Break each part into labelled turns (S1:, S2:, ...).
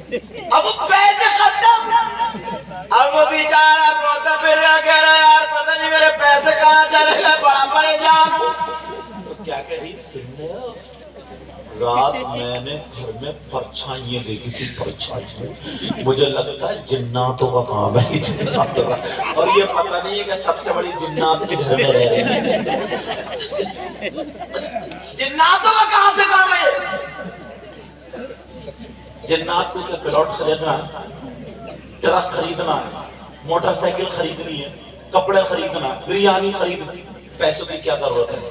S1: اب پیسے ختم، اب وہ بیچارہ روتا پھر رہا کہہ رہا یار پتہ نہیں میرے پیسے کہاں چلے گئے، بڑا پریشان ہوں۔ تو کیا کہہ رہی سننے ہو؟ رات میں نے گھر میں پرچھائیاں دیکھی تھی، پرچھائیاں، مجھے لگتا ہے جناتوں کا کام ہے، جناتوں کا، اور یہ پتہ نہیں ہے کہ سب سے بڑی جنات کے گھر میں رہ رہے ہیں۔ جناتوں کا کہاں سے کام ہے؟ جنات کو کیا پلاٹ خریدنا ہے، ٹرک خریدنا ہے، موٹر سائیکل خریدنی ہے، کپڑے خریدنا، بریانی خریدنی، پیسوں کی کیا ضرورت ہے؟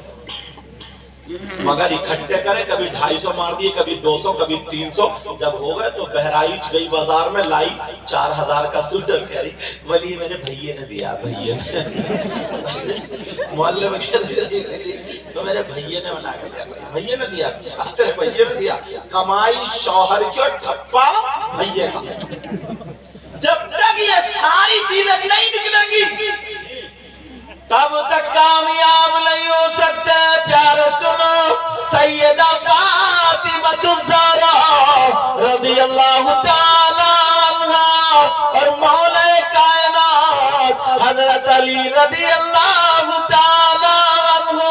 S1: مگر اکٹھے کرے، کبھی 250 مار دیے، کبھی 200، کبھی 300، جب ہو گئے تو بہرائچ گئی بازار میں لائی 4000 کا سوٹر، کہہ رہی ولی میرے بھئیے نے دیا، بھئیے نے محلے میں تو میرے بھئیے نے بنا کے دیا، بھئیے نے دیا، تیرے بھئیے نے دیا، کمائی شوہر کی اور ٹھپا بھئیے کا۔ جب تک یہ ساری چیزیں نہیں نکلیں گی تب تک کامیاب نہیں ہو سکتے۔ پیارے سنو، سیدہ فاطمہ الزہرا رضی اللہ تعالی عنہ اور مولا کائنات حضرت علی رضی اللہ تعالی عنہ،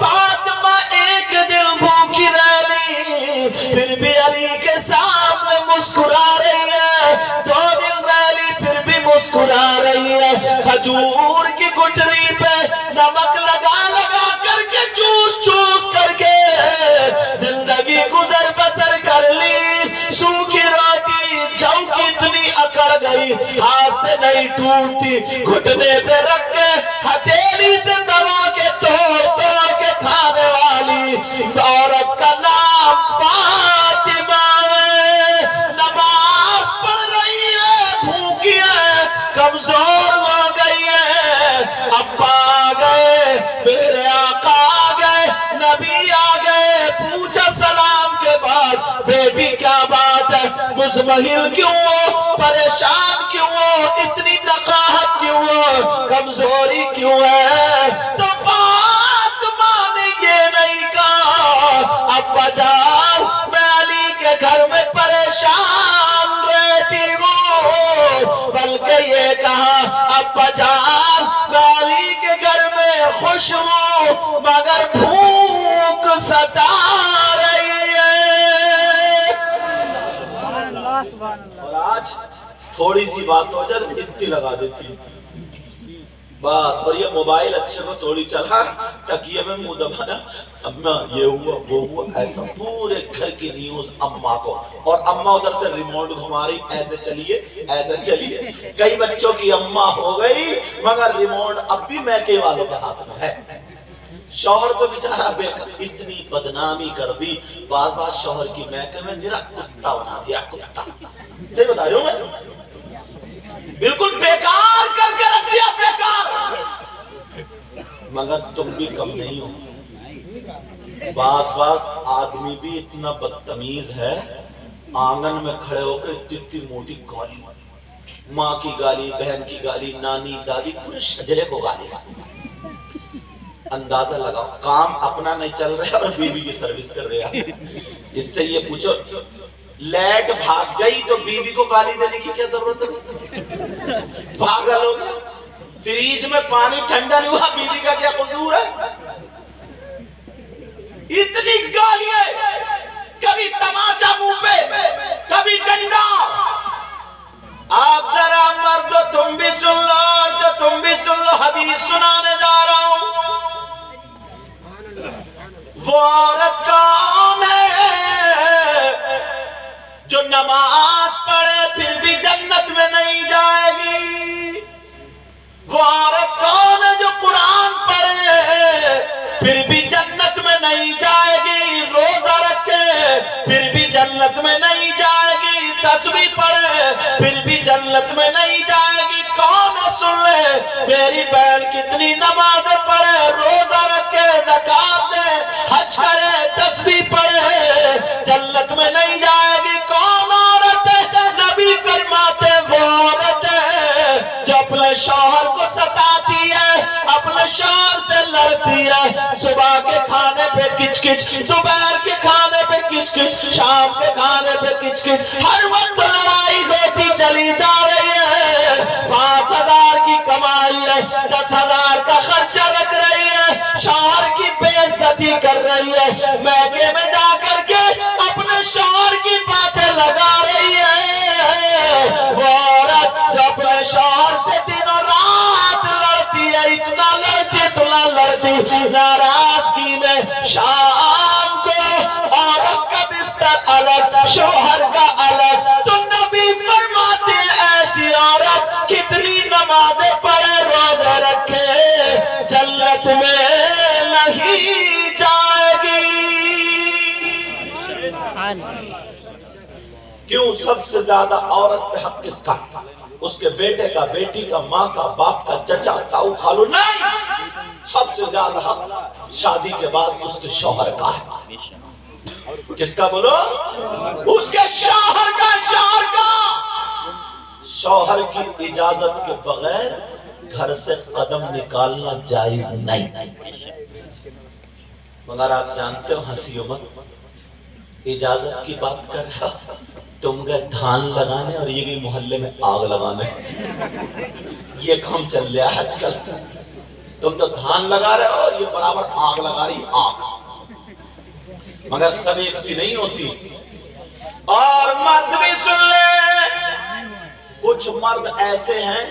S1: فاطمہ ایک دن بھوکی رہ لی، پھر بھی علی کے سامنے مسکرا رہی ہے، 2 دن رہ لی پھر بھی مسکرا رہی ہے، کھجور کی گٹری پہ نمک لگا لگا کر کے چوس چوس کر کے زندگی گزر بسر کر لی، سوکھی روٹی جو کتنی اکڑ گئی ہاتھ سے نہیں ٹوٹتی، گھٹنے پہ رکھ کے ہتھیلی سے دبا کے توڑ توڑ کے کھانے والی عورت کا نام فاطمہ ہے، نماز پڑھ رہی ہے، بھوکی ہے، کمزور ہو گئی ہے، ابا آ گئے، میرے آقا آ گئے، نبی آ گئے، پوچھا سلام کے بعد بیٹی کیا بات ہے، مزمحل کیوں ہو، پریشان کیوں ہو، اتنی نقاہت کیوں ہو، کمزوری کیوں ہے؟ تو فاطمہ نے یہ نہیں کہا ابا جان میں علی کے گھر میں پریشان رہتی ہوں، بلکہ یہ کہا ابا جان میں علی کے گھر میں خوش ہوں مگر بھوک ستا رہی ہے۔ اور آج تھوڑی سی بات ہو جائے تو اتنی لگا دیتی بات، اور یہ موبائل اچھے کو تھوڑی چلا، تکیے میں منہ دبانا، اماں یہ ہوا وہ ہوا، ایسا پورے گھر کی نیوز اماں کو، اور اماں ادھر سے ریموٹ گھما رہی، ایسے چلیے ایسے چلیے۔ کئی بچوں کی اماں ہو گئی مگر ریموٹ اب بھی میکے والوں کے ہاتھ میں ہے۔ شوہر تو بیچارہ اتنی بدنامی کر دی، بعض شوہر کی میکے میں میرا کتا بنا دیا، کتا، صحیح بتا رہی ہوں میں، بالکل بیکار کر کے رکھ دیا، بیکار۔ مگر تم بھی کم نہیں ہو، بعض آدمی بھی اتنا بدتمیز ہے، آنگن میں کھڑے ہو کے اتنی موٹی گالی، ماں کی گالی، بہن کی گالی، نانی دادی، پورے شجرے کو گالی۔ اندازہ لگاؤ، کام اپنا نہیں چل رہا اور بیوی کی سروس کر رہا۔ اس سے یہ پوچھو لیٹ بھاگ گئی تو بیوی کو گالی دینے کی کیا ضرورت ہے؟ پاگل ہو گیا، فریج میں پانی ٹھنڈا نہیں ہوا، بیوی کا کیا قصور ہے؟ اتنی گالیاں، کبھی تماچا منہ پہ، کبھی ڈنڈا۔ آپ ذرا مردو تم بھی سن لو، جو تم بھی سن لو، حدیث سنانے جا رہا ہوں۔ وہ عورت کون ہے جو نماز پڑھے پھر بھی جنت میں نہیں جائے گی؟ وہ عورت کون ہے جو قرآن پڑھے پھر بھی جنت میں نہیں جائے گی؟ روزہ رکھے پھر بھی جنت میں نہیں جائے گی؟ تسبیح پڑھے پھر بھی جنت میں نہیں جائے گی؟ کون ہے سن لے میری بہن کتنی نمازیں پڑھے، روزہ رکھے، زکات دے، حج کرے، تسبیح پڑھے، جنت میں نہیں جائے گی؟ کون عورت ہے؟ نبی فرماتے وہ عورت ہے جو اپنے شوہر کو ستاتی ہے، اپنے شوہر سے لڑتی ہے، صبح کے کھانے پہ کچ کچ، دوپہر کے کھانے پہ کچ کچ کچ، شام کے کھانے پہ کچ کچ، ہر وقت لڑائی ہوتی چلی جا رہی ہے۔ 5,000 کی کمائی ہے، 10,000 کا خرچہ رکھ رہی ہے، شوہر کی بے عزتی کر رہی ہے، میکے میں جا کر کے اپنے شوہر کی باتیں لگا رہی ہے۔ وہ عورت جو اپنے شوہر سے دنوں رات لڑتی ہے، اتنا لڑتی ناراضگی میں، شام کو عورت کا بستر الگ، شوہر کا الگ، تو نبی فرماتے ہیں ایسی عورت کتنی نمازیں پڑھے روزے رکھے جنت میں نہیں جائے گی۔ کیوں؟ سب سے زیادہ عورت پہ حق کس کا؟ اس کے بیٹے کا، بیٹی کا، ماں کا، باپ کا، چچا، تاؤ، خالو، نہیں، سب سے زیادہ حق شادی کے بعد اس کے شوہر کا ہے۔ کس کا بولو؟ اس کے شوہر کا، شوہر کا۔ شوہر کی اجازت کے بغیر گھر سے قدم نکالنا جائز نہیں۔ مگر آپ جانتے ہو ہنسی مت، اجازت کی بات کر رہا، تم گئے دھان لگانے اور یہ بھی محلے میں آگ لگانے، یہ کام چل رہا ہے آج کل۔ تم تو دھان لگا رہے ہو اور یہ برابر آگ لگا رہی، آگ۔ مگر سب ایک سی نہیں ہوتی۔ اور مرد بھی سن لے، کچھ مرد ایسے ہیں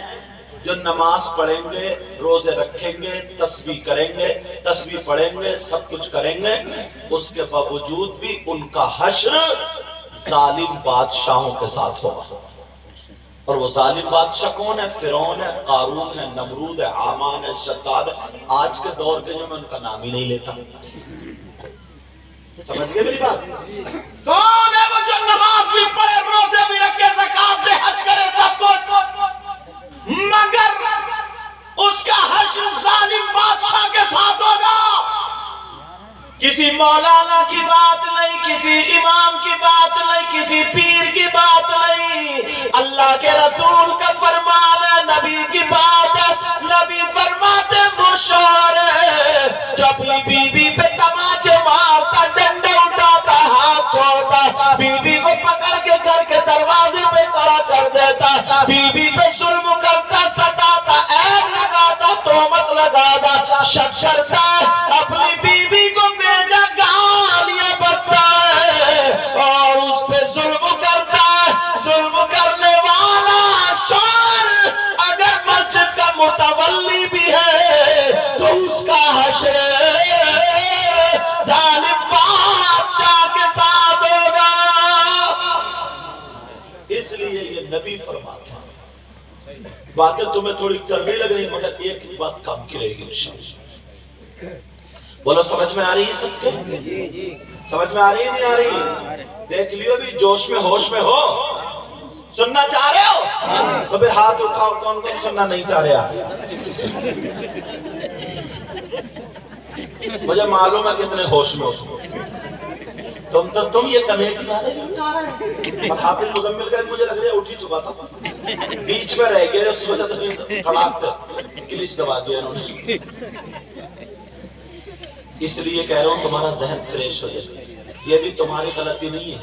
S1: جو نماز پڑھیں گے، روزے رکھیں گے، تسبیح کریں گے، تسبیح پڑھیں گے، سب کچھ کریں گے، اس کے باوجود بھی ان کا حشر ظالم بادشاہوں کے ساتھ ہوگا۔ اور وہ ظالم بادشاہ کون ہے؟ فرعون ہے، قارون ہے، نمرود ہے، حامان ہے، شداد ہے۔ آج کے دور کے جو میں ان کا نام ہی نہیں لیتا۔ سمجھ گئے میری بات؟ کون ہے وہ جو نماز بھی پڑھے، روزے بھی رکھے، زکات دے، حج کرے، سب کچھ، مگر اس کا حشر ظالم بادشاہ کے ساتھ ہوگا۔ کسی مولانا کی بات نہیں، کسی امام کی بات نہیں، کسی پیر کی بات نہیں، اللہ کے رسول کا فرمان ہے، نبی کی بات ہے۔ نبی فرماتے وہ شوہر ہے جو اپنی بیوی پہ تماچے مارتا، ڈنڈے اٹھاتا، ہاتھ چھوڑتا، بیوی کو پکڑ کے گھر کے دروازے پہ کھڑا کر دیتا، بیوی پہ ظلم کرتا، ستاتا، عیب لگاتا، تہمت لگاتا، شک کرتا، اپنی بیوی کو بیجا گالیاں بکتا ہے اور اس پہ ظلم کرتا ہے۔ ظلم کرنے والا شوہر اگر مسجد کا متولی بھی ہے تو اس کا حشر ظالم بادشاہ کے ساتھ ہوگا۔ اس لیے یہ نبی فرماتا ہے۔ باتیں تمہیں تھوڑی کرنی لگ رہی مگر ایک بات کام کی رہے گی انشاءاللہ۔ بولو سمجھ میں آ رہی ہے سب کے؟ سمجھ میں آ رہی ہے نہیں آ رہی؟ دیکھ لیو بھی جوش میں ہوش میں ہو، سننا چاہ رہے ہو تو پھر ہاتھ اٹھاؤ، کون کون سننا نہیں چاہ رہے آپ؟ مجھے معلوم ہے کتنے ہوش میں ہو تم یہ کمیٹی والے بھی اٹھا رہے ہیں۔ اور حافظ مزمل کا مجھے لگ رہا ہے اٹھ ہی چکا تھا، بیچ میں رہ گیا، اس وجہ سے کھڑاک سے کلچ دبا دیا انہوں نے۔ اس لیے کہہ رہا ہوں تمہارا ذہن فریش ہو جائے۔ یہ بھی تمہاری غلطی نہیں ہے،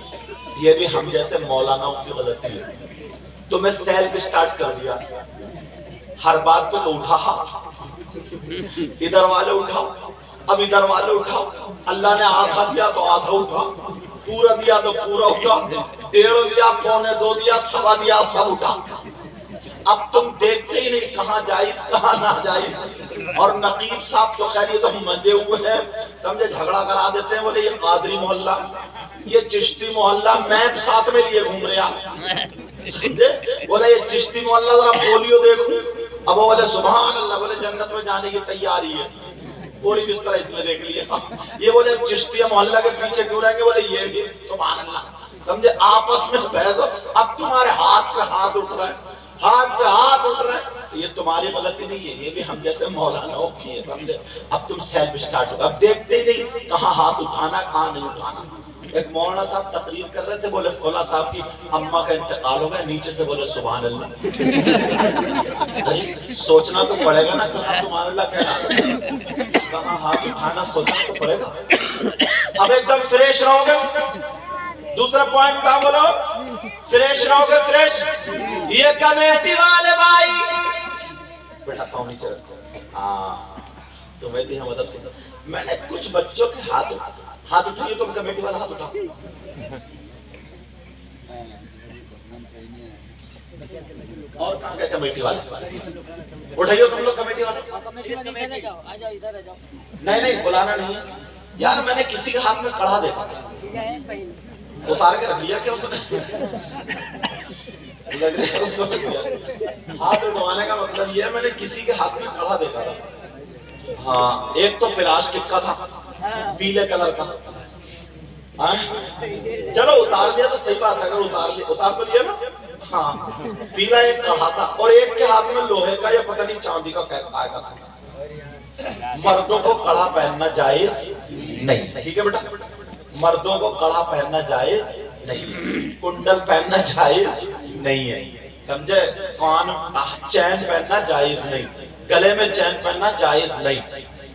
S1: یہ بھی ہم جیسے مولاناؤں کی غلطی ہے۔ تمہیں سیلف سٹارٹ کر دیا، ہر بات پہ تو اٹھا، ادھر والے اٹھاؤ، اب ادھر والے اٹھاؤ، اللہ نے آدھا دیا تو آدھا اٹھا، پورا دیا تو پورا اٹھا، 1.5 دیا، 2.25 دیا، 1.25 دیا، سب اٹھا۔ اب تم دیکھتے ہی نہیں کہاں جائز کہاں نہ جائز۔ اور نقیب صاحب تو خیر یہ تو مجھے ہوئے ہیں، سمجھے جھگڑا کرا دیتے ہیں، بولے یہ قادری محلہ، یہ چشتی محلہ، میپ ساتھ میں لیے گھوم رہا، سمجھے؟ بولے یہ چشتی محلہ ذرا پولیو دیکھو، اب وہ بولے سبحان اللہ، بولے جنت میں جانے کی تیاری ہے، پوری بستر اس میں دیکھ لیا۔ یہ بولے چشتی محلہ کے پیچھے کیوں رہیں گے، بولے یہ بھی سبحان اللہ، سمجھے؟ آپس میں بحث ہو، اب تمہارے ہاتھ پہ ہاتھ اٹھ رہا ہے، ہاتھ پہ ہاتھ اٹھ رہے ہیں، یہ تمہاری غلطی نہیں ہے، یہ بھی ہم جیسے مولاناؤں کی ہے، سمجھے؟ اب تم سیلف سٹارٹ ہوگا، اب دیکھتے ہی نہیں کہاں ہاتھ اٹھانا کہاں نہیں اٹھانا۔ ایک مولانا صاحب تقریر کر رہے تھے، بولے فلاں صاحب کی اماں کا انتقال ہو گیا، نیچے سے بولے سبحان اللہ۔ سوچنا تو پڑے گا نا کہاں سبحان اللہ کہنا، کہاں ہاتھ اٹھانا سوچنا تو پڑے گا۔ اب ایک دم فریش رہو گے، دوسرا پوائنٹ بتا بولو، فریش رہو گے فریش. یہ کمیٹی والے بھائی بیٹا پاؤں نیچے رکھو. ہاں کمیٹی ہے مدد سے. میں نے کچھ بچوں کے ہاتھ اٹھائیے، تم کمیٹی والا ہاتھ اٹھاؤ. اور کہاں گئے کمیٹی والے؟ اٹھائیے تم لوگ کمیٹی والے. نہیں بلانا نہیں ہے یار. میں نے کسی کے ہاتھ میں کڑھا دیکھا تھا، اتار کے رکھ لیا کیا اس نے؟ ہاتھ اٹھوانے کا مطلب یہ ہے میں نے کسی کے ہاتھ میں کڑھا دیکھا تھا. ہاں ایک تو پلاسٹک کا تھا پیلے کلر کا. چلو اتار لیا تو صحیح بات ہے، اگر اتار تو لیا نا. ہاں پیلا ایک کڑھا تھا اور ایک کے ہاتھ میں لوہے کا یا پتہ نہیں چاندی کا آئے گا تھا. مردوں کو کڑھا پہننا جائز نہیں، ٹھیک ہے بیٹا. مردوں کو کڑھا پہننا جائز نہیں، کنڈل پہننا جائز نہیں ہے، سمجھے؟ چین پہننا جائز نہیں، گلے میں چین پہننا جائز نہیں،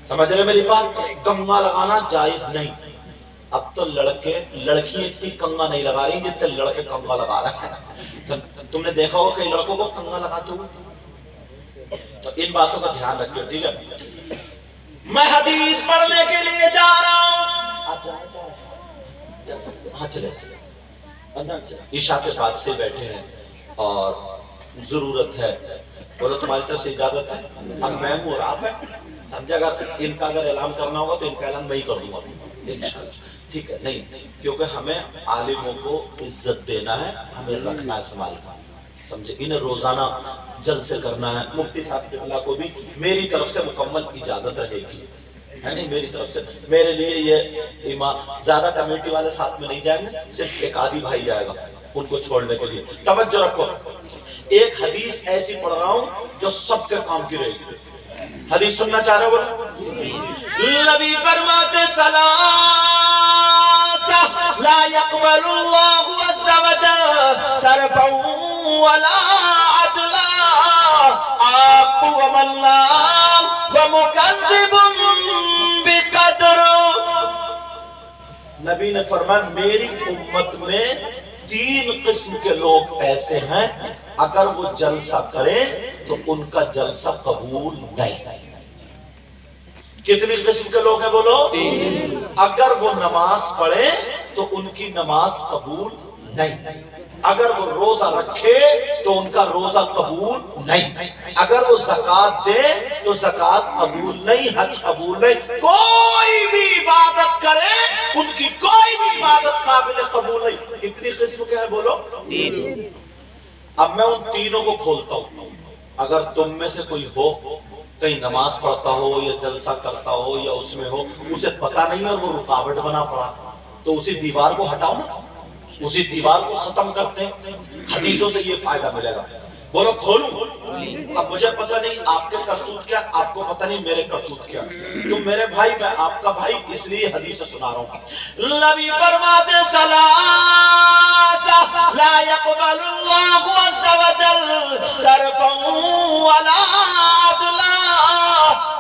S1: سمجھ رہے میری بات؟ کنگا لگانا جائز نہیں. اب تو لڑکی اتنی کنگا نہیں لگا رہی جتنے لڑکے کنگا لگا رہے ہیں. تم نے دیکھا ہوگا کئی لڑکوں کو کنگا لگاتے ہوئے. تو ان باتوں کا دھیان رکھیے، ٹھیک ہے؟ میں حدیث پڑھنے کے لیے جا رہا ہوں. آپ جا سکتے ہیں؟ ہاں چلے. عشاء کے بعد سے بیٹھے ہیں اور ضرورت ہے، بولو تمہاری طرف سے اجازت ہے؟ اب میں ہوں اور آپ ہے، سمجھے؟ ان کا اگر اعلان کرنا ہوگا تو ان کا اعلان میں ہی کر دوں گا انشاءاللہ، ٹھیک ہے؟ نہیں کیونکہ ہمیں عالموں کو عزت دینا ہے، ہمیں رکھنا ہے، سنبھالنا ہے، سمجھے؟ انہیں روزانہ جلسے کرنا ہے. مفتی صاحب کے اللہ کو بھی میری طرف سے مکمل اجازت رہے گی، ہے نہیں؟ میری طرف سے میرے لیے یہ امام زیادہ کمیٹی والے ساتھ میں نہیں جائیں گے، صرف ایک آدھی بھائی جائے گا ان کو چھوڑنے کے لیے. توجہ رکھو، ایک حدیث ایسی پڑھ رہا ہوں جو سب کے کام کی رہے گی. حدیث سننا چاہ رہے ہو؟ نبی فرماتے ثلاث لا يقبل الله عز وجل صرفا ولا عدلا عاق وملام ومكذب بقدر. نبی نے فرمایا میری امت میں 3 قسم کے لوگ ایسے ہیں اگر وہ جلسہ کریں تو ان کا جلسہ قبول نہیں. کتنی قسم کے لوگ ہیں بولو؟ 3. اگر وہ نماز پڑھیں تو ان کی نماز قبول نہیں، اگر وہ روزہ رکھے تو ان کا روزہ قبول نہیں، اگر وہ زکوٰۃ دے تو زکوٰۃ قبول نہیں، حج قبول نہیں. کوئی بھی عبادت کرے ان کی کوئی بھی عبادت قابل قبول نہیں. کتنی قسم کے ہیں بولو؟ 3. اب میں ان تینوں کو کھولتا ہوں. اگر تم میں سے کوئی ہو کہیں نماز پڑھتا ہو یا جلسہ کرتا ہو یا اس میں ہو، اسے پتہ نہیں اور وہ رکاوٹ بنا پڑا، تو اسی دیوار کو ہٹاؤ نا، اسی دیوار کو ختم کرتے ہیں. حدیثوں سے یہ فائدہ ملے گا. بولو کھولوں؟ اب مجھے پتہ نہیں آپ کے کرتوت کیا، آپ کو پتہ نہیں میرے کرتوت کیا. تو میرے بھائی میں آپ کا بھائی اس لیے حدیث سنا رہا ہوں. نبی فرماتے ثلاث لا يقبل الله عز وجل صرفا ولا عدلا.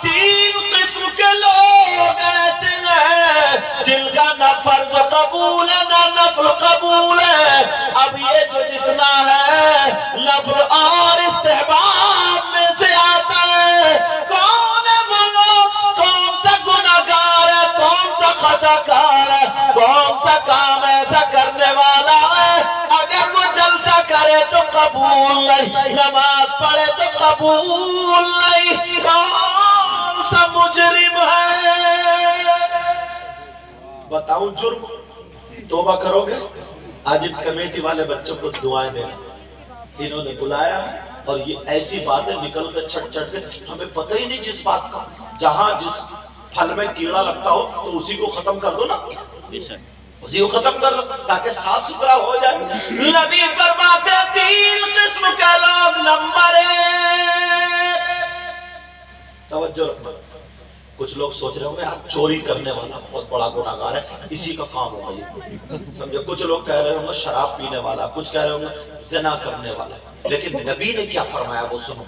S1: 3 قسم کے لوگ ایسے ہیں جن کا نہ فرض قبول ہے نہ نفل قبول ہے. اب یہ جو جتنا ہے نفل اور استحباب میں سے آتا ہے. کون ہے وہ لوگ؟ کون سا گناہگار ہے؟ کون سا خطا کار ہے؟ کون سا کام ایسا کرنے والا ہے اگر وہ جلسہ کرے تو قبول نہیں، نماز پڑھے تو قبول نہیں؟ کون سا مجرم ہے؟ بتاؤں جرم؟ توبہ کرو گے؟ آج ان کمیٹی والے بچوں کو دعائیں دینا. انہوں نے بلایا اور یہ ایسی باتیں نکل کے چھٹ چھٹ کے ہمیں پتہ ہی نہیں جس بات کا. جہاں جس پھل میں کیڑا لگتا ہو تو اسی کو ختم کر دو نا، اسی کو ختم کر دو تاکہ صاف ستھرا ہو جائے. نبی فرماتے 3 قسم کے لوگ. نمبر 1، توجہ رکھنا. کچھ لوگ سوچ رہے ہوں گے آپ چوری کرنے والا بہت بڑا گناہگار ہے، اسی کا کام ہوگا یہ، سمجھے؟ کچھ لوگ کہہ رہے ہوں گے شراب پینے والا، کچھ کہہ رہے ہوں گے زنا کرنے والا. لیکن نبی نے کیا فرمایا وہ سنو.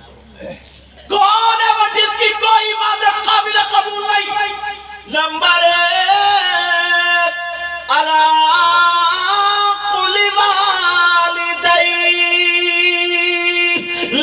S1: کون ہے وہ جس کی کوئی عبادت قابل قبول نہیں؟ نمبر 1،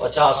S1: 50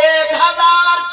S1: 1000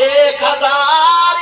S1: 1000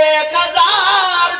S1: 1000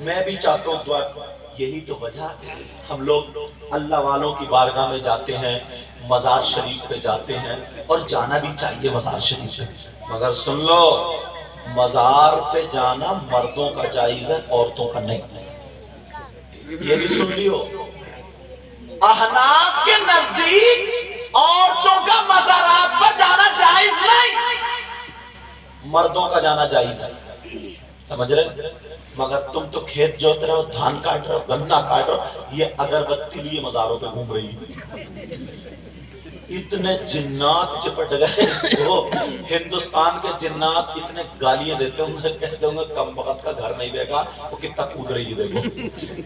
S1: میں بھی چاہتا ہوں دعا. یہی تو وجہ ہم لوگ اللہ والوں کی بارگاہ میں جاتے ہیں, مزار شریف پہ جاتے ہیں, اور جانا بھی چاہیے مزار شریف پہ, مگر سن لو مزار پہ جانا مردوں کا جائز ہے, عورتوں کا نہیں. یہ بھی سن لیو, احناف کے نزدیک عورتوں کا مزارات پر جانا جائز نہیں, مردوں کا جانا جائز ہے. سمجھ رہے؟ مگر تم تو کھیت جوت رہے ہو, دھان کاٹ رہے ہو, گنا کاٹ رہے ہو, یہ اگربتی لیے مزاروں پہ گھوم رہی ہے. اتنے جنات چپٹ گئے وہ, ہندوستان کے جنات اتنے گالیاں دیتے ہوں گے, کہتے ہوں گے کم وقت کا گھر نہیں دے گا, وہ کتنا کود رہی ہے دیکھو,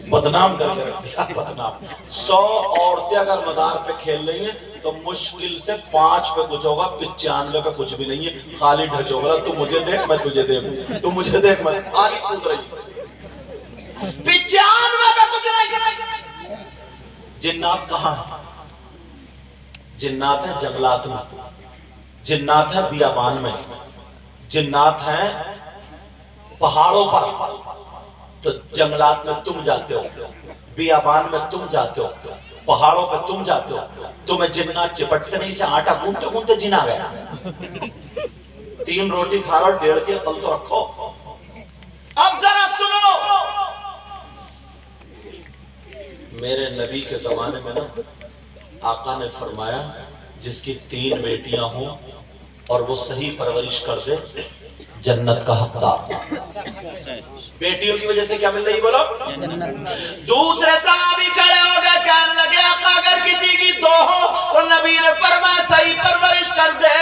S1: بدنام کر کے رکھ دیا, بدنام. 100 عورتیں اگر مزار پہ کھیل رہی ہیں تو مشکل سے 5 پہ کچھ ہوگا, 95 پہ کچھ بھی نہیں ہے, خالی ڈھچ ہوگا. تو مجھے دیکھ میں تجھے دیکھوں, تو مجھے دیکھ میں, خالی کود رہی ہے. 95 پہ کچھ نہیں. جنات کہاں ہے؟ جنات ہیں جنگلات میں, جنات ہیں بیابان میں, جنات ہیں پہاڑوں پر. تو جنگلات میں تم جاتے ہو, بیابان میں تم جاتے ہو, پہاڑوں پہ تم جاتے ہو, تمہیں جنات چپٹتے نہیں سے آٹا گھومتے گھومتے جن آ گیا. 3 روٹی کھا رہا, 1.5 کی عقل تو رکھو. اب ذرا سنو, میرے نبی کے زمانے میں نا آقا نے فرمایا جس کی 3 بیٹیاں ہوں اور وہ صحیح پرورش کر دے جنت کا حقدار. بیٹیوں کی وجہ سے کیا مل رہی بولو؟ دوسرے صحابی کھڑے ہو گئے, کہنے لگے آقا اگر کسی کی 2 ہو تو نبی نے فرمایا صحیح پرورش کر دے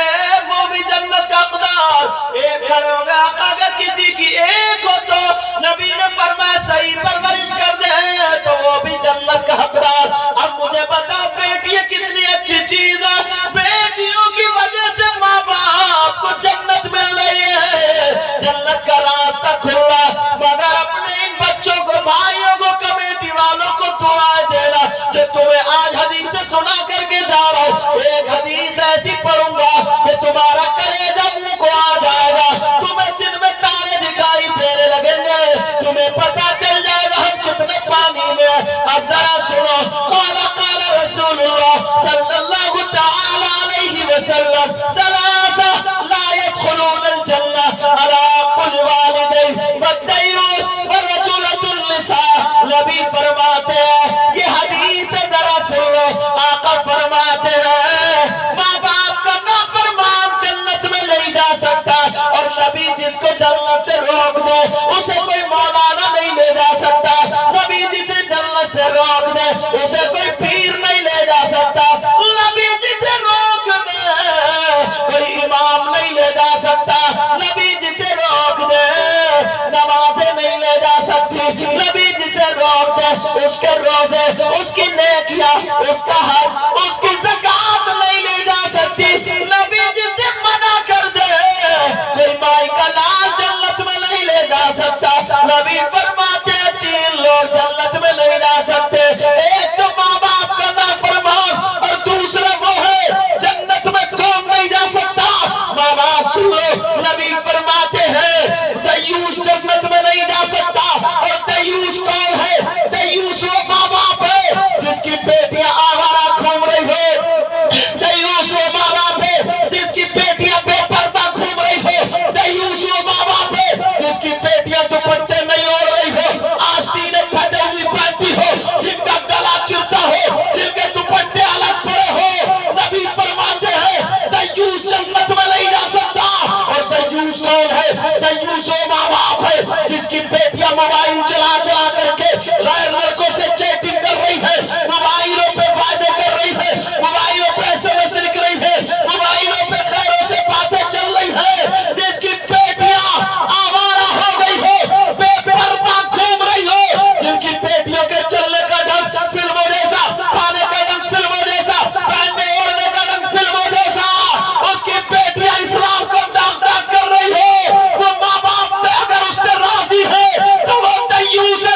S1: وہ بھی جنت کا حقدار. ایک کھڑے ہو گئے آقا اگر کسی کی 1 ہو تو نبی نے فرمایا صحیح پرورش کر دے تو وہ بھی جنت کا حقدار. اب مجھے بتاؤ بیٹی کتنی اچھی چیز ہے, بیٹیوں کی وجہ سے ماں باپ کو جنت مل رہی ہے, جنت کا راستہ کھلا. مگر اپنے ان بچوں کو, بھائیوں کو, کمیٹی والوں کو دعائیں دینا کہ تمہیں آج حدیث سنا کر کے جا رہا ہوں. ایک حدیث ایسی پڑھوں گا کہ تمہارا کلیجہ منہ کو آ جائے گا, تمہیں دن میں تارے دکھائی دینے لگیں گے, تمہیں پتا چل جائے گا ہم کتنے پانی میں. اب ذرا سنو, قال رسول اللہ صلی اللہ تعالی علیہ وسلم ثلاثہ لا يدخلون الجنہ علی کل والدین والدیوس ورجلۃ النساء. نبی فرماتے ہیں, یہ حدیث ذرا سنو, آقا فرماتے ہیں ماں باپ کا نافرمان جنت میں نہیں جا سکتا, اور نبی جس کو جنت سے روک دے اسے کوئی مولانا نہیں لے جا سکتا, نبی جسے جنت سے روک دے اسے کوئی پیر نہیں لے جا سکتا, نبی جسے روک دے کوئی امام نہیں لے جا سکتا, نبی جسے روک دے نمازیں نہیں لے جا سکتی, نبی جسے روک دے اس کے روزے, اس کی نیکیاں, اس کا حج, اس کی زکوٰۃ نہیں لے جا سکتی, نبی جسے منع کر دے کوئی مائی کا لال جنت میں نہیں لے جا سکتا. نبی فرماتے ہیں 3 لوگ جنت میں نہیں جا سکتے, ایک تو ماں باپ کا نافرمان, اور دوسرا وہ ہے جنت میں کون نہیں جا سکتا, ماں باپ. سنو, نبی فرماتے ہیں دیوس جنت میں نہیں جا سکتا, اور دیوس کون ہے؟ دیوس وہ ماں باپ ہے جس کی بیٹیاں آوارہ گھوم رہی ہے, دیوس وہ ماں باپ ہے جس کی بیٹیاں بے پردہ گھوم رہی ہے, دیوس وہ ماں باپ ہے جس کی بیٹیاں دوپٹے نہیں اوڑھ رہی ہو, آستینیں پھٹے ہوئی پہنتی ہو, جن کا گلا چرتا ہو, جن کے دوپٹے الگ پڑے ہو. نبی فرماتے ہیں دیوس جنت میں نہیں جا سکتا. اور دیوس کون ہے؟ دیوس وہ ماں باپ ہے جس کی بیٹیاں موبائل چلا چلا کر کے غیر لڑکوں سے چیٹنگ کر رہی ہے, موبائلوں پہ وعدے کر رہی ہے, موبائلوں پہ SMS لکھ رہی ہے, موبائلوں پہ خیروں سے باتیں چل رہی ہے, جس کی بیٹیاں آوارہ ہو گئی ہو, بے پردہ گھوم رہی ہو, جن کی بیٹیوں کے چلنے کا ڈھنگ فلموں جیسا, کھانے کا ڈھنگ فلموں جیسا, پہننے اوڑھنے کا ڈھنگ فلموں جیسا, اس کی بیٹیاں اسلام کو داغ داغ کر رہی ہو, وہ ماں باپ اگر اس سے راضی ہے تو وہ دیوس ہے.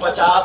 S1: 50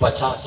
S1: 50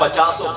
S1: 50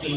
S1: 3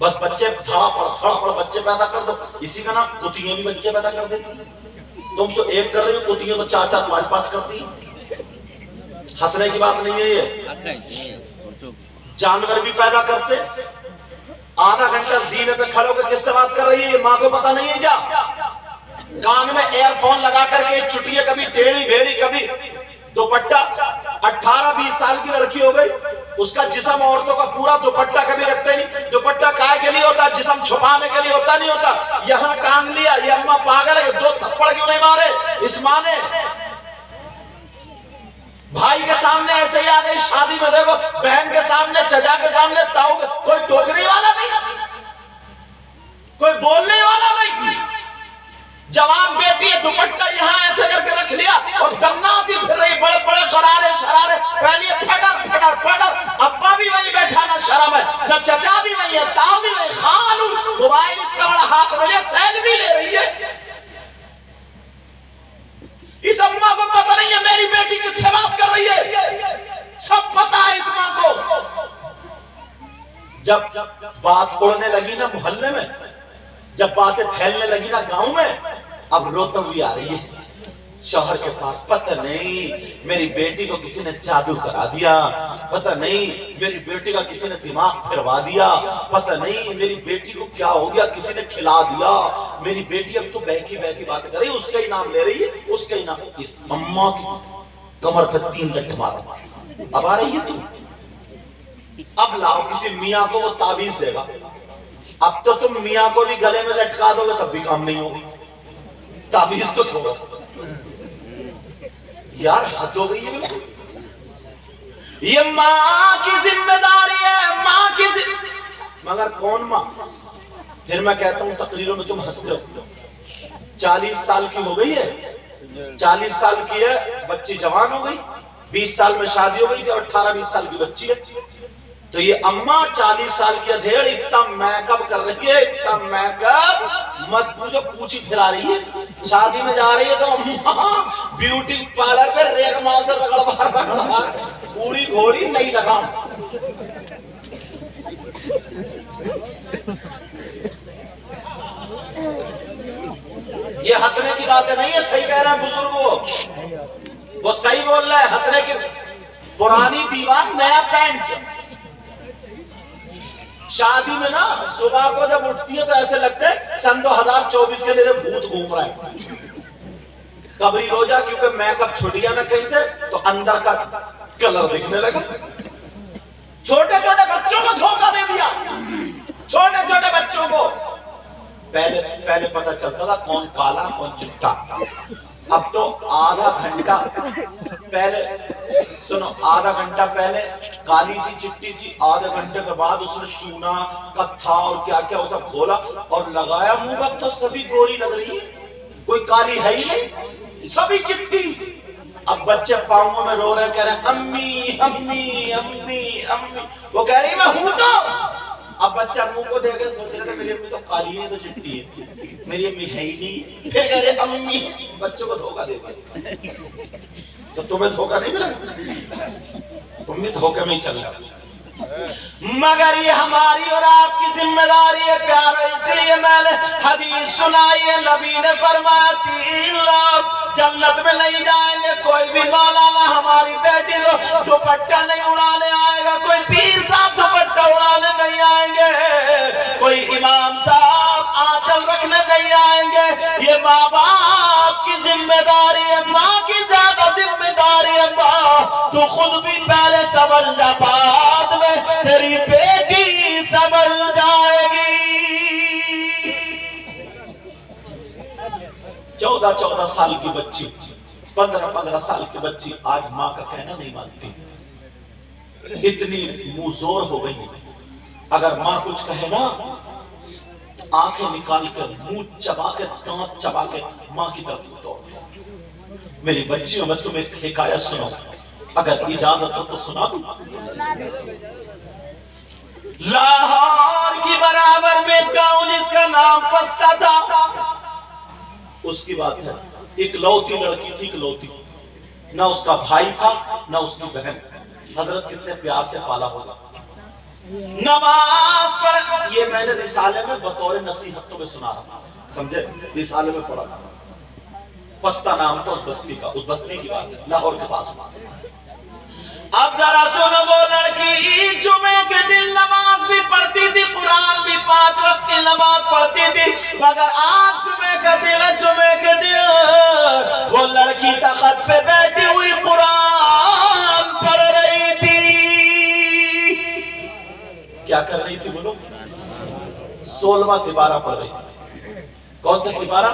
S1: بس بچے تھڑا پڑ بچے پیدا کر دو، اسی کا نام کتیاں بھی بچے پیدا کر دیتی ہیں۔ تم تو ایک کر رہی ہو، کتیاں تو 4 4 5 5 کرتی ہیں۔ ہنسنے کی بات نہیں ہے یہ، جانور بھی پیدا کرتے۔ آدھا گھنٹہ زینے پہ کھڑے ہو کے کس سے بات کر رہی ہے؟ یہ ماں کو پتا نہیں ہے کیا؟ کان میں ایئر فون لگا کر کے چٹیے، کبھی ٹیڑھی بھیڑی، کبھی دوپٹہ۔ 18-20 سال کی لڑکی ہو گئی، اس کا جسم عورتوں کا پورا دوپٹہ کبھی رکھتے نہیں۔ دوپٹہ کائے کے لیے ہوتا؟ جسم چھپانے کے لیے ہوتا نہیں ہوتا؟ یہاں ٹانگ لیا، یہ اماں پاگل ہے، 2 تھپڑ کیوں نہیں مارے اس ماں نے؟ بھائی کے سامنے ایسے ہی آ گئی، شادی میں دیکھو بہن کے سامنے، چچا کے سامنے، تاؤ کے، کوئی ٹوکنے والا نہیں، کوئی بولنے والا نہیں۔ جوان بیٹی ہے، دوپٹہ یہاں ایسے کر کے رکھ لیا اور گناتی پھر رہی، بڑے بڑے غرارے شرارے پہلی پھٹر۔ ابا بھی وہی بیٹھا، نہ شرم ہے، نہ چچا بھی وہی ہے، تاؤ بھی وہی، خالو موبائل اتنا بڑا ہاتھ میں لے سیلفی لے رہی ہے۔ اس اماں کو پتہ نہیں ہے میری بیٹی کس سے بات کر رہی ہے، سب پتہ ہے اس ماں کو۔ جب بات اڑنے لگی نا محلے میں، جب باتیں پھیلنے لگی نا گاؤں میں، اب روتے ہوئی آ رہی ہے شوہر کے پاس، پتہ نہیں میری بیٹی کو کسی نے جادو کرا دیا، پتہ نہیں میری بیٹی کا کسی نے دماغ پھروا دیا، پتہ نہیں میری بیٹی کو کیا ہو گیا، کسی نے کھلا دیا، میری بیٹی اب تو بہکی باتیں کر رہی ہے، اس کا ہی نام لے رہی ہے، اس کا ہی نام۔ اس اماں کی کمر پہ 3 لٹھ مارا، اب آ رہی ہے تو اب لاؤ کسی میاں کو، وہ تعویذ دے گا۔ اب تو تم میاں کو بھی گلے میں لٹکا دو گے تب بھی کام نہیں ہوگی، تعویذ تو چھوڑو یار، حد ہو گئی ہے بالکل۔ یہ ماں کی ذمہ داری ہے، ماں کی مگر کون ماں؟ پھر میں کہتا ہوں تقریروں میں تم ہنستے ہو، 40 سال کی ہو گئی ہے، 40 سال کی ہے، بچی جوان ہو گئی، 20 سال میں شادی ہو گئی تھی اور 18-20 سال کی بچی ہے، تو یہ اماں 40 سال کی ادھیڑ اتنا میک اپ کر رہی ہے، اتنا میک اپ مت پوچھو، پوچھی پھرا رہی ہے، شادی میں جا رہی ہے تو اماں بیوٹی پارلر پہ ریک مال سے رگڑ بار پوری گھوڑی نہیں لگا۔ یہ ہنسنے کی باتیں نہیں ہے، صحیح کہہ رہے ہیں بزرگ، وہ صحیح بول رہے ہیں، ہنسنے کی۔ پرانی دیوار نیا پینٹ، شادی میں نا صبح کو جب اٹھتی ہے تو ایسے لگتے ہیں سن 2024 کے لیے بھوت گھوم رہا ہے، قبری ہو جا، کیونکہ میک اپ چھوٹ گیا نا کہیں سے تو اندر کا کلر دکھنے لگا۔ چھوٹے چھوٹے بچوں کو دھوکہ دے دیا، چھوٹے چھوٹے بچوں کو۔ پہلے پتہ چلتا تھا کون کالا کون چٹا، اب تو آدھا گھنٹہ پہلے، سنو، آدھا گھنٹہ پہلے کالی تھی چٹی تھی، آدھے گھنٹے کے بعد اس نے چونا کتھا اور کیا کیا وہ سب کھولا اور لگایا منہ، اب تو سبھی گوری لگ رہی ہے، کوئی کالی ہے ہی نہیں، سبھی چٹی۔ اب بچے پاؤں میں رو رہے ہیں، کہہ رہے ہیں امی امی امی امی، وہ کہہ رہی میں ہوں تو۔ اب بچہ منہ کو دیکھ کے سوچ رہے تھے میری امی تو کالی ہے تو چٹی ہے، میری امی ہے ہی نہیں، پھر کہہ رہے امی، بچوں کو دھوکہ دے دیا۔ تو تمہیں دھوکہ نہیں ملا، تم بھی دھوکے میں ہی چل رہے، مگر یہ ہماری اور آپ کی ذمہ داری ہے پیارے، اس لیے میں نے حدیث سنائی ہے، نبی نے فرمایا 3 لوگ جنت میں نہیں جائیں گے، کوئی بھی مولانا ہماری بیٹی کو دوپٹہ نہیں اڑانے آئے گا، کوئی پیر صاحب دوپٹہ اڑانے نہیں آئیں گے، کوئی امام صاحب آنچل رکھنے نہیں آئیں گے۔ یہ ماں باپ کی ذمہ داری ہے، ماں کی زیادہ ذمہ داری ہے۔ ماں تو خود بھی پہلے سنبھل جا، بعد میں تیری بیٹی سنبھل جائے گی۔ 14 سال کی بچی، 15 سال کی بچی آج ماں کا کہنا نہیں مانتی، اتنی منہ زور ہو گئی۔ اگر ماں کچھ کہے نا، آنکھیں نکال کر منہ چبا کے دانت چبا کے ماں کی طرف دوڑ۔ میری بچیوں، میں تمہیں ایک حکایت سناؤں، اگر اجازت ہو تو سنا دوں۔ لاہور کی برابر میں گاؤں جس کا نام پستہ تھا، اس کی بات ہے، ایک لوتی لڑکی تھی، اکلوتی، نہ اس کا بھائی تھا نہ اس کی بہن۔ حضرت کتنے پیار سے پالا ہوگا، نماز پڑھ، یہ میں نے رسالے میں بطور نصیحت تمہیں سنا رہا ہوں، سمجھے؟ رسالے میں پڑھا تھا، پستہ نام تھا اس بستی کا، اس بستی کی بات ہے، لاہور کے پاس بات ہے۔ اب ذرا سنو، وہ لڑکی جمعے کے دن نماز بھی پڑھتی تھی، قرآن بھی 5 وقت کی نماز پڑھتی تھی، مگر آج جمعے کا دن ہے، جمعے کے دن وہ لڑکی تخت پہ بیٹھی ہوئی قرآن پڑھ رہی تھی۔ کیا کر رہی تھی بولو؟ 16واں سپارہ پڑھ رہی تھی۔ کون سا سپارہ؟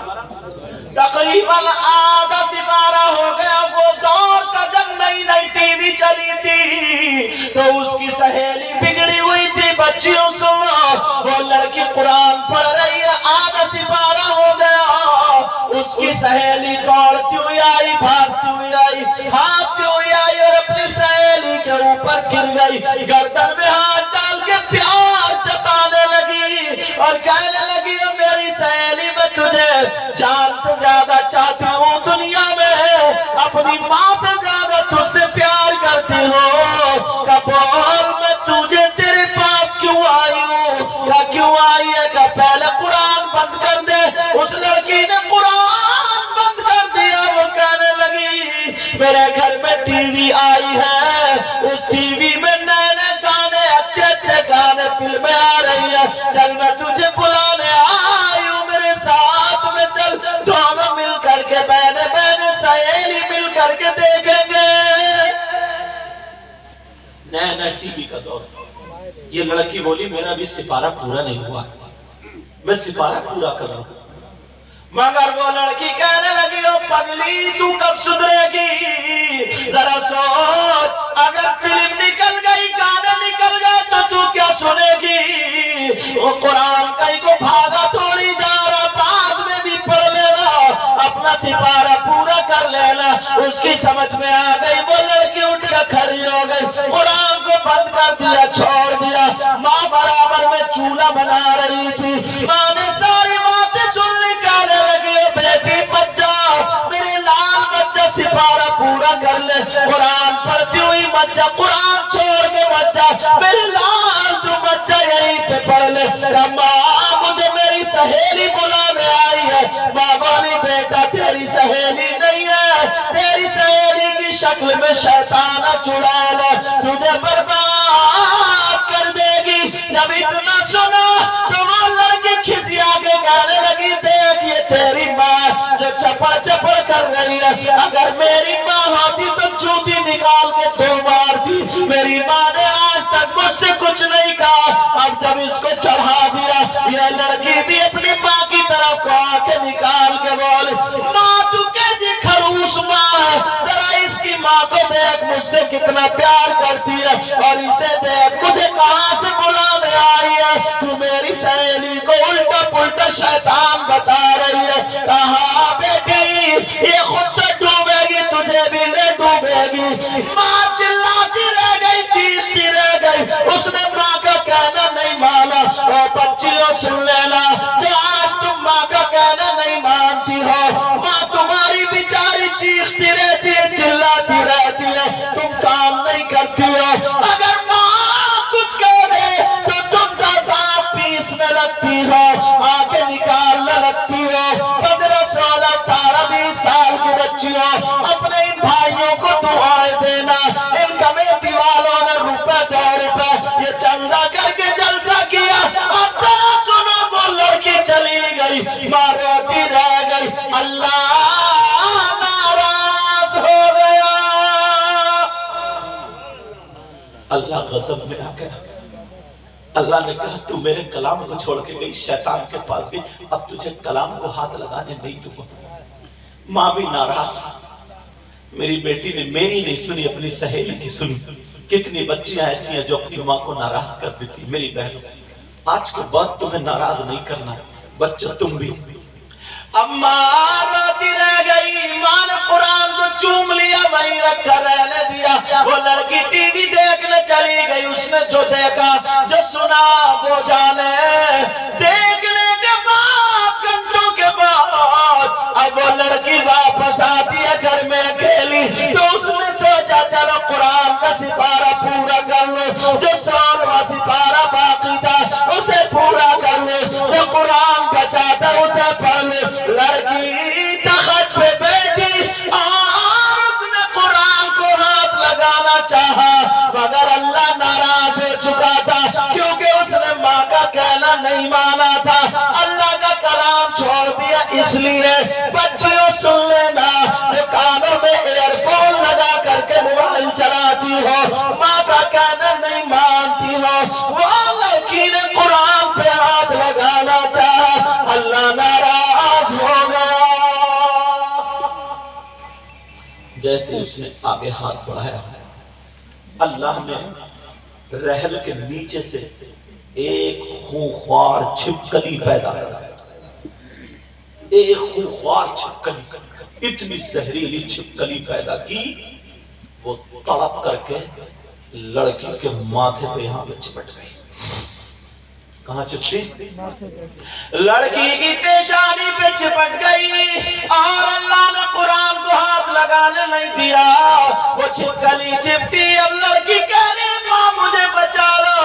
S1: تقریباً آدھا سپارہ ہو گیا۔ وہ دور کا جب نئی نئی ٹی وی چلی تھی تو اس کی سہیلی بگڑی ہوئی تھی، بچیوں سنو، وہ لڑکی قرآن پڑھ رہی ہے، آدھا سپارہ ہو گیا، اس کی سہیلی دوڑتی ہوئی آئی، بھاگتی ہوئی آئی، ہانپتی ہوئی آئی اور اپنی سہیلی کے اوپر گر گئی، گردن میں ہاتھ ڈال کے پیار جتانے لگی اور کہنے لگی، میری سہیلی میں تجھے جان سے زیادہ چاہتی ہوں دنیا میں، اپنی ماں سے زیادہ تجھ سے پیار کرتی ہوں، بول میں تجھے تیرے پاس کیوں آئی ہوں، یا کیوں آئی ہے کہ پہلے قرآن بند کر دے۔ اس لڑکی نے قرآن بند کر دیا، وہ کہنے لگی میرے گھر میں ٹی وی آئی ہے، اس ٹی وی میں نئے نئے گانے، اچھے اچھے گانے، فلمیں آ رہی ہیں، چل میں تجھے بلانے آئی ہوں، میرے ساتھ میں چل، دونوں مل کر کے بہنے بہنے سہیلی مل کر کے دیکھیں گے۔ نیا نیا ٹی وی کا دور، یہ لڑکی بولی میرا بھی سپارہ پورا نہیں ہوا، میں سپارہ پورا کر رہا ہوں، مگر وہ لڑکی کہنے لگی، او پگلی تو کب سدھرے گی، ذرا سوچ، اگر فلم نکل گئی، گانے نکل گئے تو کیا سنے گی، وہ قرآن کہیں کو بھاگا تھوڑی جا رہا، بعد میں بھی پڑھ لینا، اپنا سپارہ پورا کر لینا۔ اس کی سمجھ میں آ گئی، وہ لڑکی اٹھ کر کھڑی ہو گئی، قرآن کو بند کر دیا، چھوڑ دیا۔ ماں برابر میں چولہا بنا رہی تھی، ماں نے ساری باتیں سن لی، کہنے لگی، بیٹی بچہ، میرے لال بچہ سپارہ پورا کر لے، قرآن پڑھتی ہوئی بچہ، قرآن چھوڑ کے بچہ، میرے لال تو بچہ یہیں پہ پڑھ لے۔ ماں مجھے میری سہیلی بلانے آئی ہے، ماں بولی بیٹا تیری سہیلی نہیں ہے، تیری سہیلی کی شکل میں شیطان چڑا لے، تجھے برباد کر دے گی۔ جب اتنا سنا تو وہ لڑکی کھسیا کے کہنے لگی، دیکھ یہ تیری ماں جو چپڑ چپڑ کر رہی ہے، اگر میری ماں ہوتی تو جوتی نکال کے 2 مارتی، میری ماں نے آج تک مجھ سے کچھ نہیں کہا، اب جب اس کو چڑھا دیا۔ یہ لڑکی بھی اپنی ماں کی طرف کو آ کے نکال کے بولی، ماں تو کیسی خروس ماں ہے، ذرا اس کی ماں کو دیکھ، مجھ سے کتنا پیار کرتی ہے، اور اسے دیکھ مجھے کہاں سے بلانے آئی ہے، تو میری سہیلی کو الٹا پلٹا شیطان بتا رہی ہے۔ کہا بیٹی یہ خود سے ڈوبے گی، تجھے بھی لے ڈوبے گی۔ ماں چلاتی رہ گئی، چیختی رہ گئی، اس نے ماں کا کہنا نہیں مانا۔ اور بچیوں سن لینا، کہ آج تم ماں کا کہنا نہیں مانتی ہو، ماں تمہاری بیچاری چیختی رہتی ہے، چلاتی رہتی ہے، تم کام نہیں کرتی ہو، اگر ماں کچھ کرے تو تم کا دانت پیسنے لگتی ہو، آنکھیں نکالنے لگتی ہو۔ 15 16 18 20 سال کی بچیوں، اپنے ان بھائیوں کو دعائیں دینا۔ ان کمیٹی والوں نے روپے 2 روپے یہ چندہ کر کے جلسہ کیا، اب ذرا سنو، وہ لڑکی چلی گئی، ماں روتی رہ گئی، اللہ ناراض ہو گیا، اللہ غضب میں آ گیا۔ اللہ نے کہا تو میرے کلام کو چھوڑ کے گئی، شیطان کے پاس گئی، اب تجھے کلام کو ہاتھ لگانے نہیں دوں گا۔ ماں بھی ناراض، میری بیٹی نے میری نہیں سنی، اپنی سہیلی کی سنی۔ کتنی بچیاں ایسی ہیں جو اپنی ماں کو ناراض کر دیتی۔ میری بہن، آج کے بعد تمہیں ناراض نہیں کرنا، بچہ تم بھی۔ اب ماں روتی رہ گئی، ماں نے قرآن کو چوم لیا، وہیں رکھ کر رہنے دیا۔ وہ لڑکی ٹی وی دیکھنے چلی گئی، اس نے جو دیکھا جو سنا وہ جانے۔ دیکھنے کے بعد گھنٹوں کے بعد اب وہ لڑکی واپس آتی ہے گھر میں اکیلی، تو اس نے سوچا چلو قرآن کا سپارہ پورا کر لو، جو 16واں سپارہ کہنا نہیں مانا تھا، اللہ کا کلام چھوڑ دیا اس لیے بچیوں سن لینا، کانوں میں ایئر فون لگا کر کے موبائل چلاتی ہو، ماں کا کہنا نہیں مانتی ہو، وہ لڑکی نے قرآن پہ ہاتھ لگانا چاہا، اللہ ناراض ہو گیا۔ جیسے اس نے آگے ہاتھ بڑھایا، اللہ نے رحل کے نیچے سے ایک خونخوار چھپکلی پیدا کر، ایک خونخوار چھپکلی، اتنی زہریلی چھپکلی پیدا کی، وہ تڑپ کر کے لڑکی کے ماتھے پہ یہاں پہ چپٹ گئی۔ کہاں چپٹی؟ لڑکی کی پیشانی پہ چپٹ گئی، اور اللہ نے قرآن کو ہاتھ لگانے نہیں دیا، وہ چھپکلی چپٹی۔ اب لڑکی کہہ رہی ہے ماں مجھے بچا لو،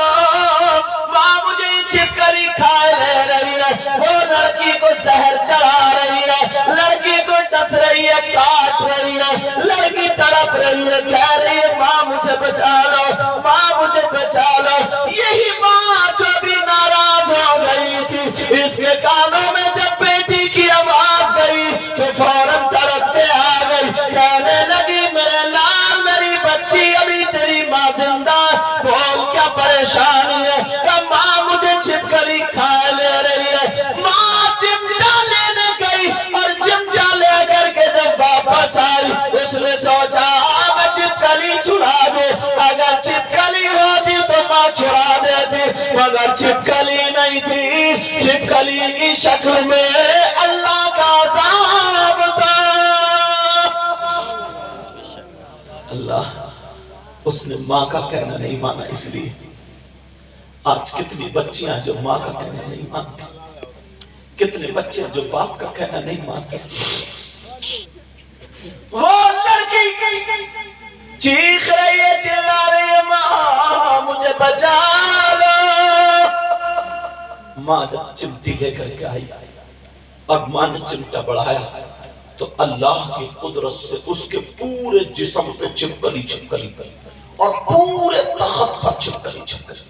S1: ماں مجھے یہ چھپکلی کھائے لے رہی ہے، وہ لڑکی کو زہر چڑھا رہی ہے، لڑکی کو ڈس رہی ہے، کاٹ رہی ہے، لڑکی تڑپ رہی ہے، کہہ رہی ہے ماں مجھے بچا لو، ماں مجھے بچا لو۔ یہی ماں جو بھی ناراض ہو گئی تھی، اس کے کانوں میں جب بیٹی کی آواز گئی تو فوراً تڑپ کے آ گئی، کہنے لگی میرے لال میری بچی ابھی تیری ماں زندہ، بول کیا پریشانی ہے؟ کہ ماں مجھے چھپکلی کھائے لے رہی ہے۔ ماں چمٹا لینے گئی اور چمٹا لے کر کے جب واپس آئی، اس نے سوچا میں چھپکلی چھڑا دوں، اگر چھپکلی ہوتی تو ماں چھڑا دیتی، مگر چھپکلی نہیں تھی، چھپکلی کی شکل میں اللہ کا عذاب تھا۔ اللہ اس نے ماں کا کہنا نہیں مانا، اس لیے آج کتنی بچیاں جو ماں کا کہنا نہیں مانتی، کتنے بچے جو باپ کا کہنا نہیں مانتے۔ وہ لڑکی چیخ رہی ہے، چلا رہی ہے ماں مجھے بچا لو۔ ماں جب چمٹی لے کر کے آئی اور ماں نے چمٹا بڑھایا تو اللہ کی قدرت سے اس کے پورے جسم پہ چھپکلی چھپکلی اور پورے تخت پر چھپکلی چھپکلی،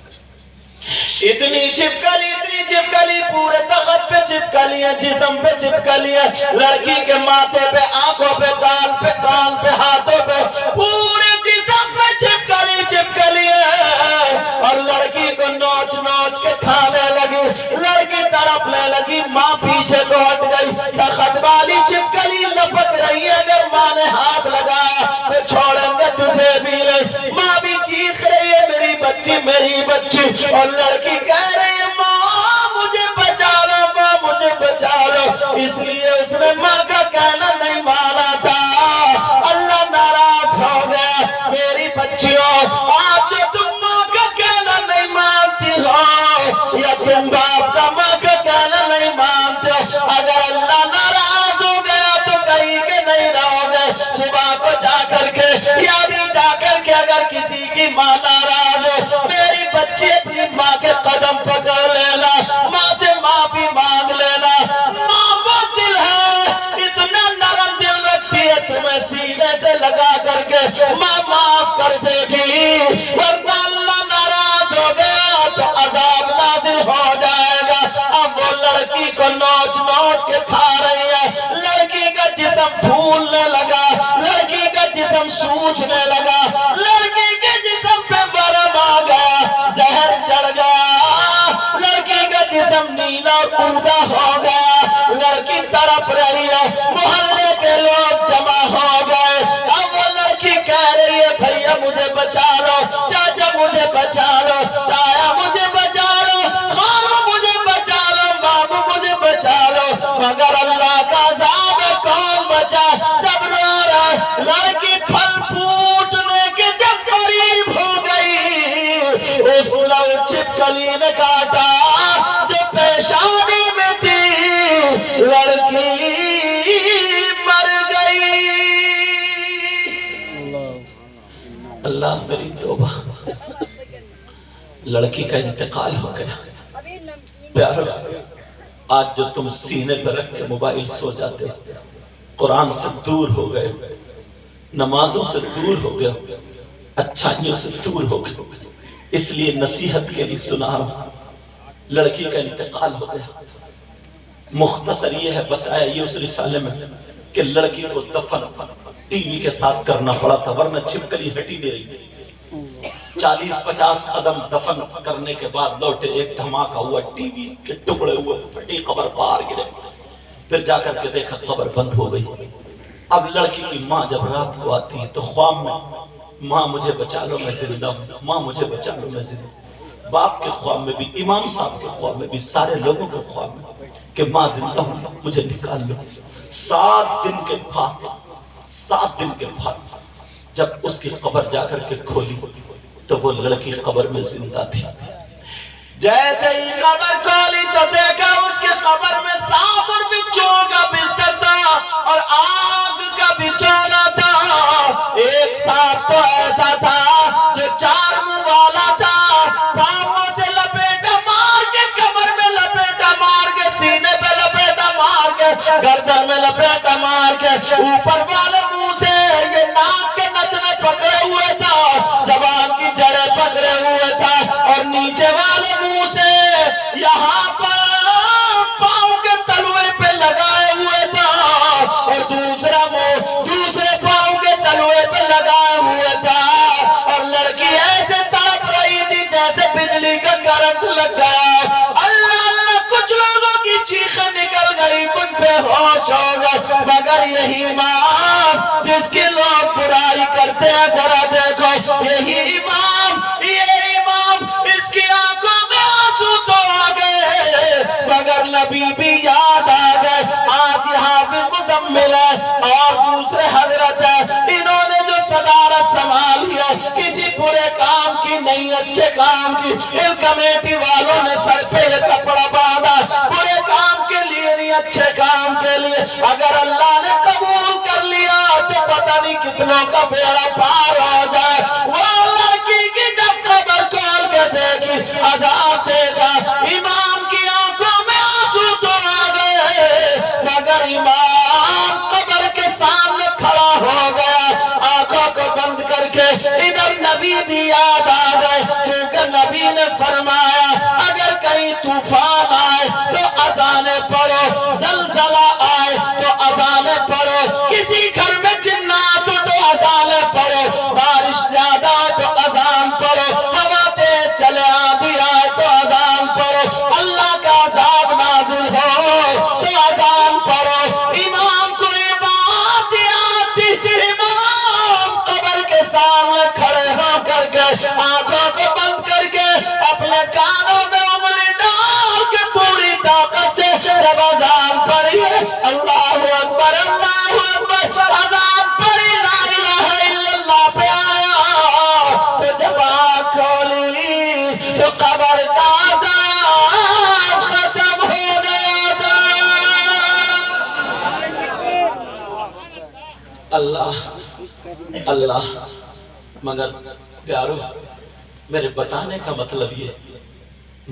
S1: اتنی چھپکلی پورے تخت پہ چھپکلی ہے، جسم پہ چھپکلی ہے، لڑکی کے ماتھے پہ، آنکھوں پہ، گال پہ، کان پہ، ہاتھوں پہ، پورے جسم پہ چھپکلی ہے، اور لڑکی کو نوچ نوچ کے کھانے لگی، لڑکی تڑپنے لگی، ماں پیچھے کو ہٹ گئی، تخت والی چھپکلی لپک رہی ہے، اگر ماں نے ہاتھ لگایا تو چھوڑیں گے تجھے بھی نہیں، ماں بھی چیخ رہی ہے میری بچی میری بچی، اور لڑکی کہہ رہی ہے ماں مجھے بچا لو، ماں مجھے بچا لو۔ اس لیے اس نے ماں کا کہنا نہیں مانا تھا، اللہ ناراض ہو گیا۔ میری بچیوں آج جو تم ماں کا کہنا نہیں مانتی ہو، یا تم باپ کا ماں کا کہنا نہیں مانتے، اگر اللہ ناراض ہو گیا تو کہیں کہ نہیں رہو گے، صبح کو جا کر کے یا بھی جا کر کے اگر کسی کی ماں ناراض ہو، میری بچی اپنی ماں کے قدم پکڑ لینا، ماں سے معافی مانگ لینا۔ ماں وہ دل ہے، اتنا نرم دل رکھتی ہے، تمہیں سینے سے لگا کر کے ماں معاف کر دے گی، ورنہ اللہ ناراض ہو گیا تو عذاب نازل ہو جائے گا۔ اب وہ لڑکی کو نوچ نوچ کے کھا رہی ہے، لڑکی کا جسم پھولنے لگا، لڑکی کا جسم سوجنے لگا، لڑکی کے جسم پہ ورم آ گیا، زہر چڑھ گیا، لڑکی کا جسم نیلا کودا ہو گیا، لڑکی تڑپ رہی ہے، محلے کے لوگ جمع ہو گئے۔ اب وہ لڑکی کہہ رہی ہے بھیا مجھے بچا لو، چاچا مجھے بچا لو، تایا مجھے بچا لو، خالو مجھے بچا لو، مامو مجھے بچا لو، مگر اللہ کا عذاب ہے، کون بچا؟ سب رو رہا ہے۔ لڑکی پھل پھوٹنے کے جب قریب ہو گئی، اس لو چھپکلی نے کاٹا جو پیشانی میں تھی، لڑکی مر گئی۔ اللہ میری توبہ، لڑکی کا انتقال ہو گیا۔ پیارو آج جو تم سینے پر رکھ کے موبائل سو جاتے ہو، قرآن سے دور ہو گئے، نمازوں سے دور ہو گئے، اچھائیوں سے دور ہو گئے، اس لیے نصیحت کے لیے سنا رہا ہوں، لڑکی کا انتقال ہو گیا. مختصر یہ ہے بتایا یہ اس رسالے میں کہ لڑکی کو دفن ٹی وی کے ساتھ کرنا پڑا تھا ورنہ چھپکلی ہٹی نہیں رہی تھی. 40-50 قدم دفن کرنے کے بعد لوٹے, ایک دھماکہ ہوا, ٹی وی کے ٹکڑے ہوئے, پھٹی قبر باہر گرے. پھر جا کر کے دیکھا قبر بند ہو گئی. اب لڑکی کی ماں جب رات کو آتی ہے تو خواب میں ماں مجھے بچا لو میں زندہ ہوں, ماں مجھے بچا لو میں زندہ ہوں. باپ کے خواب میں بھی, امام صاحب کے خواب میں بھی, سارے لوگوں کے خواب میں کہ ماں زندہ ہوں مجھے نکال لو. 7 دن کے بعد جب اس کی قبر جا کر کے کھولی تو وہ لڑکی قبر میں زندہ تھی. جیسے ہی قبر کھولی تو دیکھا اس کی قبر میں سانپ اور بچھو کا بستر تھا اور آگ کا بچھونا تھا. ایک سانپ تو ایسا تھا جو 4 منہ والا تھا, پاؤں سے لپیٹا مار کے, کمر میں لپیٹا مار کے, سینے پہ لپیٹا مار کے, گردن میں لپیٹا مار کے, اوپر والے منہ سے یہ ناک کے نتنے پکڑے ہوئے تھا, زبان کی جڑیں پکڑے ہوئے تھا, اور نیچے والے منہ سے یہاں پر پاؤں کے تلوے پہ لگائے ہوئے تھا, اور دوسرا منہ دوسرے پاؤں کے تلوے پہ لگائے ہوئے تھا. اور لڑکی ایسے تڑپ رہی تھی جیسے بجلی کا کرنٹ لگ گیا. اللہ اللہ, کچھ لوگوں کی چیخیں نکل گئی, کچھ بے ہوش ہو گئے, مگر یہی امام جس کی لوگ برائی کرتے ہیں ذرا دیکھو, یہی امام اس کی آنکھوں میں آنسو تو آ گئے مگر نبی بھی یاد آ گئے. آج یہاں بھی مزمل ہے اور دوسرے حضرت ہے, انہوں نے جو صدارت سنبھالی ہے کسی برے کام کی نہیں, اچھے کام کی. ان کمیٹی والوں نے سر پہ یہ کپڑا باندھا, برے کام کے لیے نہیں, اچھے کام کے لیے. اگر اللہ نے قبول کر لیا تو پتہ نہیں کتنوں کا بیڑا پار ہو جائے. وہ لڑکی کی جب قبر کھول کے دیکھی عذاب دیکھا, امام کی آنکھوں میں آنسو تو آ گئے مگر امام قبر کے سامنے کھڑا ہو گیا, آنکھوں کو بند کر کے. ادھر نبی بھی یاد آ گئے کیونکہ نبی نے فرمایا اگر کہیں طوفان آئے تو اذانیں پڑھو, زلزلہ آئے تو اذانیں پڑھو, کسی گھر میں جنات ہو تو اذانیں پڑھو, بارش زیادہ تو اذان پڑھو, ہوا تیز چلے آندھی آئے تو اذان پڑھو, اللہ کا عذاب نازل ہو تو اذان پڑھو. امام کو یہ بات یاد تھی, امام قبر کے سامنے کھڑے ہو کر کے آنکھوں کو بند کر کے اپنے کانوں میں انگلی ڈال کے پوری طاقت سے جب اذان پڑھی, اللہ اکبر اللہ اکبر, اذان پڑھی, لا الہ الا اللہ پہ آیا تو جب آنکھ کھولی تو قبر کا عذاب ختم ہو گیا تھا. اللہ اللہ. مگر پیارو میرے بتانے کا مطلب یہ,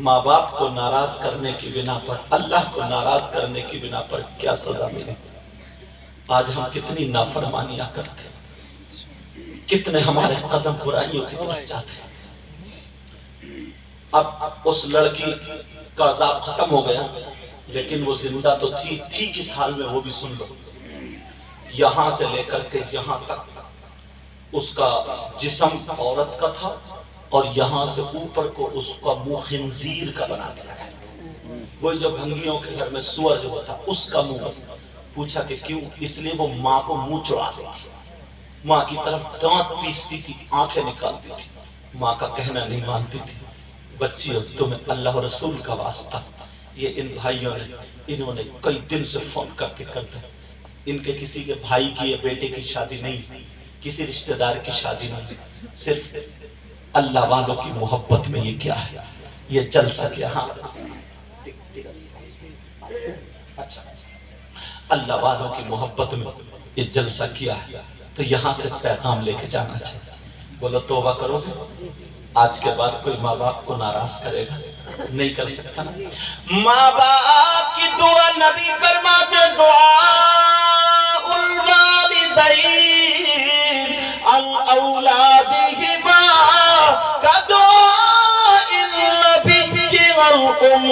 S1: ماں باپ کو ناراض کرنے کی بنا پر, اللہ کو ناراض کرنے کی بنا پر کیا سزا ملی. آج ہم کتنی نافرمانیاں کرتے ہیں, کتنے ہمارے قدم برائیوں کی طرف جاتے ہیں. اب اس لڑکی کا عذاب ختم ہو گیا لیکن وہ زندہ تو تھی کس حال میں وہ بھی سن لو. یہاں سے لے کر کے یہاں تک اس کا جسم عورت کا تھا اور یہاں سے اوپر کو اس کا منہ خنزیر کا بنا دیا گیا. وہ جو بھنگیوں کے گھر میں سور جو تھا اس کا منہ. پوچھا کہ کیوں؟ اس لیے وہ ماں کو منہ چڑھا دیتی تھی, ماں کی طرف دانت پیستی تھی, آنکھیں نکالتی تھی, ماں کا کہنا نہیں مانتی تھی. بچیوں تمہیں اللہ و رسول کا واسطہ, یہ ان بھائیوں نے انہوں نے کئی دن سے فون کرتے ان کے کسی کے بھائی کی یا بیٹے کی شادی نہیں, کسی رشتہ دار کی شادی نہیں, صرف اللہ والوں کی محبت میں یہ کیا ہے, یہ جلسہ کیا. ہاں اچھا, اللہ والوں کی محبت میں یہ جلسہ کیا ہے تو یہاں سے پیغام لے کے جانا چاہیے. بولو توبہ کرو گے؟ آج کے بعد کوئی ماں باپ کو ناراض کرے گا نہیں کر سکتا نا. ماں باپ کی دعا نبی فرماتے دعاء الوالدین عن اولادہما کدعاء النبی والام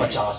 S1: 50,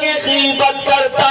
S1: کی غیبت کرتا